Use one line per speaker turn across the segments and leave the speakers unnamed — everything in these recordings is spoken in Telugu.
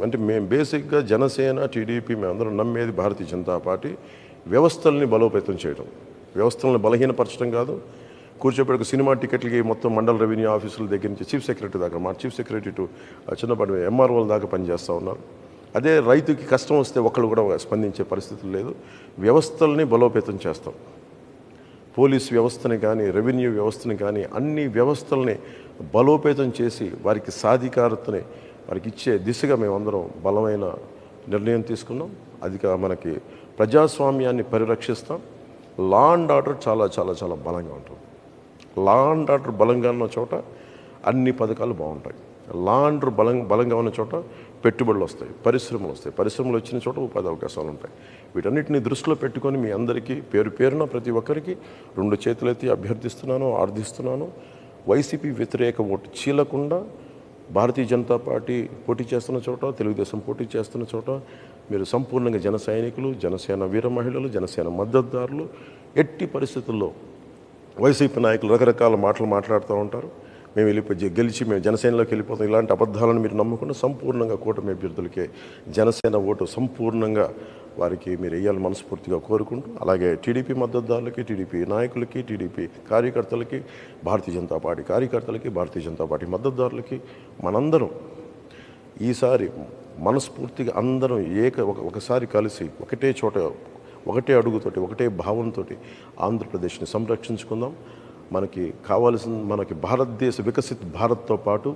అంటే మేము బేసిక్గా జనసేన టీడీపీ మేమందరం నమ్మేది భారతీయ జనతా పార్టీ వ్యవస్థల్ని బలోపేతం చేయడం, వ్యవస్థలను బలహీనపరచడం కాదు. కూర్చోబెట్టుకు సినిమా టికెట్లకి మొత్తం మండల రెవెన్యూ ఆఫీసుల దగ్గర నుంచి చీఫ్ సెక్రటరీ దాకా, మా చీఫ్ సెక్రటరీ టు చిన్నపాటి ఎంఆర్ఓల దాకా పనిచేస్తూ ఉన్నారు. అదే రైతుకి కష్టం వస్తే ఒకళ్ళు కూడా స్పందించే పరిస్థితులు లేదు. వ్యవస్థల్ని బలోపేతం చేస్తాం. పోలీస్ వ్యవస్థని కానీ, రెవెన్యూ వ్యవస్థని కానీ, అన్ని వ్యవస్థల్ని బలోపేతం చేసి వారికి సాధికారతని వారికి ఇచ్చే దిశగా మేమందరం బలమైన నిర్ణయం తీసుకున్నాం. అది మనకి ప్రజాస్వామ్యాన్ని పరిరక్షిస్తాం. లా అండ్ ఆర్డర్ చాలా చాలా చాలా బలంగా ఉంటుంది. లా అండ్ ఆర్డర్ బలంగా ఉన్న చోట అన్ని పథకాలు బాగుంటాయి. లా అండ్ ఆర్డర్ బలంగా ఉన్న చోట పెట్టుబడులు వస్తాయి, పరిశ్రమలు వస్తాయి, పరిశ్రమలు వచ్చిన చోట ఉపాధి అవకాశాలు ఉంటాయి. వీటన్నిటిని దృష్టిలో పెట్టుకొని మీ అందరికీ పేరు పేరున ప్రతి ఒక్కరికి 2 చేతులెత్తి అభ్యర్థిస్తున్నాను, ఆర్థిస్తున్నాను. వైసీపీ వ్యతిరేక ఓటు చీలకుండా భారతీయ జనతా పార్టీ పోటీ చేస్తున్న చోట, తెలుగుదేశం పోటీ చేస్తున్న చోట మీరు సంపూర్ణంగా జన సైనికులు, జనసేన వీర మహిళలు, జనసేన మద్దతుదారులు. ఎట్టి పరిస్థితుల్లో వైసీపీ నాయకులు రకరకాల మాటలు మాట్లాడుతూ ఉంటారు. మేము గెలిచి మేము జనసేనలోకి వెళ్ళిపోతాం, ఇలాంటి అబద్ధాలను మీరు నమ్ముకుని సంపూర్ణంగా కూటమి అభ్యర్థులకే జనసేన ఓటు సంపూర్ణంగా వారికి మీరు వేయాలని మనస్ఫూర్తిగా కోరుకుంటూ, అలాగే టీడీపీ మద్దతుదారులకి, టీడీపీ నాయకులకి, టీడీపీ కార్యకర్తలకి, భారతీయ జనతా పార్టీ కార్యకర్తలకి, భారతీయ జనతా పార్టీ మద్దతుదారులకి మనందరం ఈసారి మనస్ఫూర్తిగా అందరం ఒకసారి కలిసి ఒకటే చోట, ఒకటే అడుగుతోటి, ఒకటే భావంతో ఆంధ్రప్రదేశ్ని సంరక్షించుకుందాం. మనకి భారతదేశ వికసిత్ భారత్తో పాటు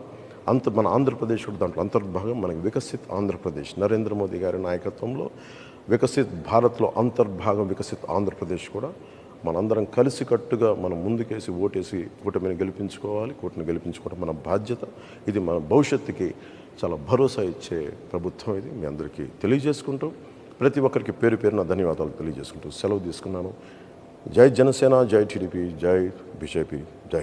మన ఆంధ్రప్రదేశ్ కూడా దాంట్లో అంతర్భాగం. మనకి వికసిత్ ఆంధ్రప్రదేశ్ నరేంద్ర మోదీ గారి నాయకత్వంలో వికసిత్ భారత్లో అంతర్భాగం వికసిత్ ఆంధ్రప్రదేశ్ కూడా మనందరం కలిసికట్టుగా మనం ముందుకేసి ఓటేసి కూటమిని గెలిపించుకోవాలి. కూటమిని గెలిపించుకోవడం మన బాధ్యత. ఇది మన భవిష్యత్తుకి చాలా భరోసా ఇచ్చే ప్రభుత్వం. ఇది మీ అందరికీ తెలియజేసుకుంటూ, ప్రతి ఒక్కరికి పేరు పేరున ధన్యవాదాలు తెలియజేసుకుంటూ సెలవు తీసుకున్నాను. జై జనసేన, జై టీడీపీ, జై బీజేపీ, జై.